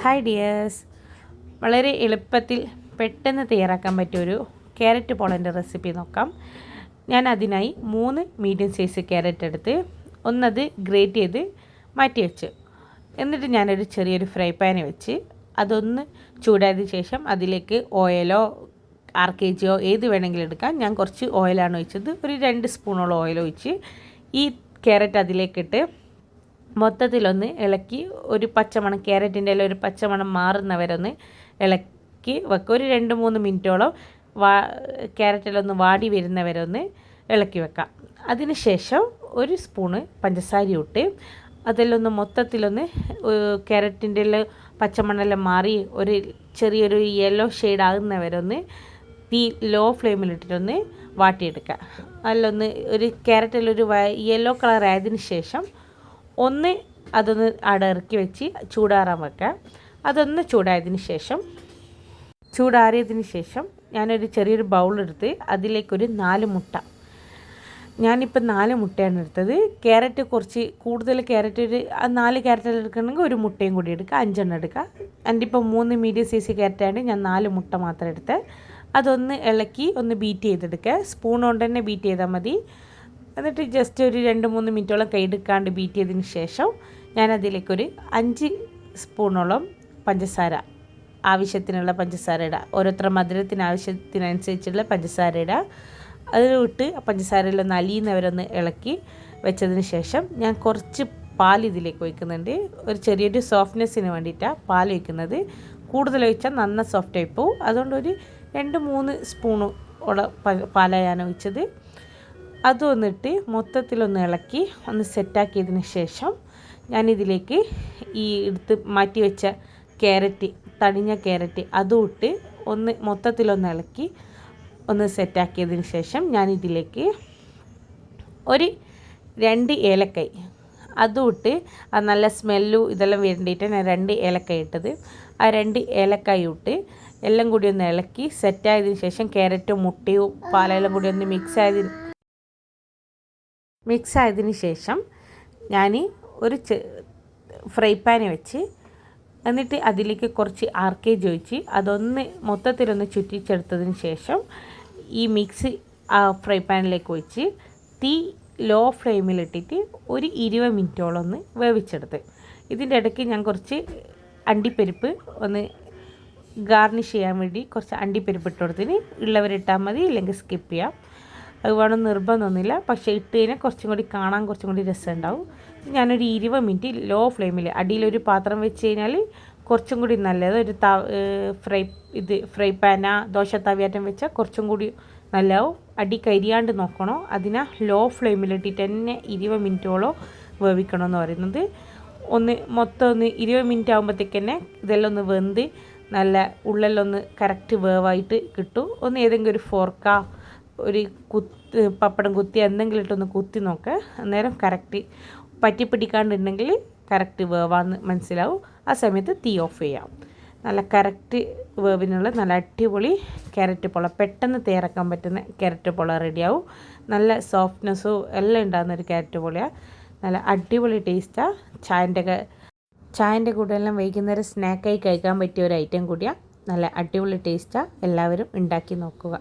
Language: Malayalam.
ഹായ് ഡിയേഴ്സ്, വളരെ എളുപ്പത്തിൽ പെട്ടെന്ന് തയ്യാറാക്കാൻ പറ്റിയൊരു ക്യാരറ്റ് പോളൻ്റെ റെസിപ്പി നോക്കാം. ഞാൻ അതിനായി 3 മീഡിയം സൈസ് ക്യാരറ്റ് എടുത്ത് ഒന്നത് ഗ്രേറ്റ് ചെയ്ത് മാറ്റി വെച്ച്, എന്നിട്ട് ഞാനൊരു ചെറിയൊരു ഫ്രൈ പാൻ വെച്ച് അതൊന്ന് ചൂടായതിനു ശേഷം അതിലേക്ക് ഓയിലോ RKG ഏത് വേണമെങ്കിലും എടുക്കാം. ഞാൻ കുറച്ച് ഓയിലാണ് ഒഴിച്ചത്, ഒരു 2 സ്പൂണോളം ഓയിൽ ഒഴിച്ച് ഈ ക്യാരറ്റ് അതിലേക്കിട്ട് മൊത്തത്തിലൊന്ന് ഇളക്കി ഒരു പച്ചമണം, ക്യാരറ്റിൻ്റെ എല്ലാം ഒരു പച്ചമണം മാറുന്നവരൊന്ന് ഇളക്കി വെക്കുക. ഒരു 2-3 മിനിറ്റോളം ക്യാരറ്റിലൊന്ന് വാടി വരുന്നവരൊന്ന് ഇളക്കി വെക്കാം. അതിന് ശേഷം ഒരു സ്പൂണ് പഞ്ചസാര ഇട്ട് അതിലൊന്ന് മൊത്തത്തിലൊന്ന് ക്യാരറ്റിൻ്റെ എല്ലാം പച്ചമണെല്ലാം മാറി ഒരു ചെറിയൊരു യെല്ലോ ഷെയ്ഡ് ആകുന്നവരൊന്ന് തീ ലോ ഫ്ലെയിമിലിട്ടിട്ടൊന്ന് വാട്ടിയെടുക്കുക. അതിലൊന്ന് ഒരു ക്യാരറ്റിലൊരു യെല്ലോ കളർ ആയതിനു ശേഷം ഒന്ന് അതൊന്ന് ഇറക്കി വെച്ച് ചൂടാറാൻ വെക്കുക. അതൊന്ന് ചൂടാറിയതിന് ശേഷം ഞാനൊരു ചെറിയൊരു ബൗളെടുത്ത് അതിലേക്കൊരു 4 മുട്ട, ഞാനിപ്പോൾ 4 മുട്ടയാണ് എടുത്തത്. ക്യാരറ്റ് കുറച്ച് കൂടുതൽ, ക്യാരറ്റ് ഒരു 4 ക്യാരറ്റ് എടുക്കണമെങ്കിൽ ഒരു മുട്ടയും കൂടി എടുക്കുക, 5 എണ്ണം എടുക്കുക. എൻ്റെ ഇപ്പോൾ 3 മീഡിയം സൈസ് ക്യാരറ്റാണ്, ഞാൻ 4 മുട്ട മാത്രം എടുത്ത് അതൊന്ന് ഇളക്കി ഒന്ന് ബീറ്റ് ചെയ്തെടുക്കുക. സ്പൂൺ കൊണ്ട് തന്നെ ബീറ്റ് ചെയ്താൽ മതി. എന്നിട്ട് ജസ്റ്റ് ഒരു 2-3 മിനിറ്റോളം കൈയെടുക്കാണ്ട് ബീറ്റ് ചെയ്തതിന് ശേഷം ഞാനതിലേക്കൊരു 5 സ്പൂണോളം പഞ്ചസാര, ആവശ്യത്തിനുള്ള പഞ്ചസാര ഇടുക. ഓരോരുത്തരുടെ മധുരത്തിന് ആവശ്യത്തിനനുസരിച്ചുള്ള പഞ്ചസാര ഇടുക. അതിലിട്ട് പഞ്ചസാരയിലൊന്ന് അലിയുന്നവരൊന്ന് ഇളക്കി വെച്ചതിന് ശേഷം ഞാൻ കുറച്ച് പാൽ ഇതിലേക്ക് ഒഴിക്കുന്നുണ്ട്. ഒരു ചെറിയൊരു സോഫ്റ്റ്നെസ്സിന് വേണ്ടിയിട്ടാണ് പാൽ ഒഴിക്കുന്നത്. കൂടുതൽ ഒഴിച്ചാൽ നന്ന സോഫ്റ്റായി പോവും. അതുകൊണ്ട് ഒരു 2-3 സ്പൂണോളം പാലാണ് ഞാൻ ഒഴിച്ചത്. അതൊന്നിട്ട് മൊത്തത്തിലൊന്ന് ഇളക്കി ഒന്ന് സെറ്റാക്കിയതിന് ശേഷം ഞാനിതിലേക്ക് ഈ എടുത്ത് മാറ്റി വെച്ച ക്യാരറ്റ്, തണിഞ്ഞ ക്യാരറ്റ് അതും ഇട്ട് ഒന്ന് മൊത്തത്തിലൊന്ന് ഇളക്കി ഒന്ന് സെറ്റാക്കിയതിന് ശേഷം ഞാനിതിലേക്ക് ഒരു 2 ഏലക്കായ് അതും ഇട്ട് നല്ല സ്മെല്ലും ഇതെല്ലാം വേണ്ടിയിട്ട് ഞാൻ 2 ഏലക്കായ് ഇട്ടത്. ആ 2 ഏലക്കായ് ഇട്ട് എല്ലാം കൂടി ഒന്ന് ഇളക്കി സെറ്റായതിന് ശേഷം ക്യാരറ്റും മുട്ടയും പാലെല്ലാം കൂടി ഒന്ന് മിക്സ് ആയതിന് ശേഷം ഞാൻ ഒരു ഫ്രൈ പാൻ വെച്ച് എന്നിട്ട് അതിലേക്ക് കുറച്ച് RKG ഒഴിച്ച് അതൊന്ന് മൊത്തത്തിലൊന്ന് ചുറ്റിച്ചെടുത്തതിന് ശേഷം ഈ മിക്സ് ആ ഫ്രൈ പാനിലേക്ക് ഒഴിച്ച് തീ ലോ ഫ്ലെയിമിലിട്ടിട്ട് ഒരു 20 മിനിറ്റോളം ഒന്ന് വേവിച്ചെടുത്ത്. ഇതിൻ്റെ ഇടയ്ക്ക് ഞാൻ കുറച്ച് അണ്ടിപ്പരിപ്പ് ഒന്ന് ഗാർണിഷ് ചെയ്യാൻ വേണ്ടി കുറച്ച് അണ്ടിപ്പരിപ്പ് ഇട്ട് കൊടുത്തിന്. ഉള്ളവരിട്ടാൽ മതി, ഇല്ലെങ്കിൽ സ്കിപ്പ് ചെയ്യാം. അത് വേണം നിർബന്ധമൊന്നുമില്ല, പക്ഷേ ഇട്ട് കഴിഞ്ഞാൽ കുറച്ചും കൂടി കാണാൻ കുറച്ചും കൂടി രസമുണ്ടാവും. ഞാനൊരു 20 മിനിറ്റ് ലോ ഫ്ലെയിമിൽ അടിയിലൊരു പാത്രം വെച്ച് കഴിഞ്ഞാൽ കുറച്ചും കൂടി നല്ലത്. ഒരു ഫ്രൈ പാന ദോശ തവിയാറ്റം വെച്ചാൽ കുറച്ചും കൂടി നല്ലതാവും. അടി കരിയാണ്ട് നോക്കണം. അതിനാ ലോ ഫ്ലെയിമിലിട്ടിട്ട് തന്നെ 20 മിനിറ്റോളം വേവിക്കണമെന്ന് പറയുന്നത്. മൊത്തം 20 മിനിറ്റ് ആകുമ്പോഴത്തേക്ക് തന്നെ ഇതെല്ലാം ഒന്ന് വെന്ത് നല്ല ഉള്ളിലൊന്ന് കറക്റ്റ് വേവായിട്ട് കിട്ടും. ഏതെങ്കിലും ഒരു ഫോർക്കാ ഒരു പപ്പടം കുത്തി എന്തെങ്കിലും ഇട്ടൊന്ന് കുത്തി നോക്കുക. അന്നേരം കറക്റ്റ് പറ്റിപ്പിടിക്കാണ്ടുണ്ടെങ്കിൽ കറക്റ്റ് വേവാന്ന് മനസ്സിലാവും. ആ സമയത്ത് തീ ഓഫ് ചെയ്യാം. നല്ല കറക്റ്റ് വേവിനുള്ള നല്ല അടിപൊളി ക്യാരറ്റ് പോള, പെട്ടെന്ന് തയ്യാറാക്കാൻ പറ്റുന്ന ക്യാരറ്റ് പോള റെഡിയാവും. നല്ല സോഫ്റ്റ്നെസ്സും എല്ലാം ഉണ്ടാകുന്ന ഒരു ക്യാരറ്റ് പോളയാണ്. നല്ല അടിപൊളി ടേസ്റ്റാണ്. ചായൻ്റെ കൂടെ എല്ലാം വൈകുന്നേരം സ്നാക്കായി കഴിക്കാൻ പറ്റിയ ഒരു ഐറ്റം കൂടിയാണ്. നല്ല അടിപൊളി ടേസ്റ്റാണ്. എല്ലാവരും ഉണ്ടാക്കി നോക്കുക.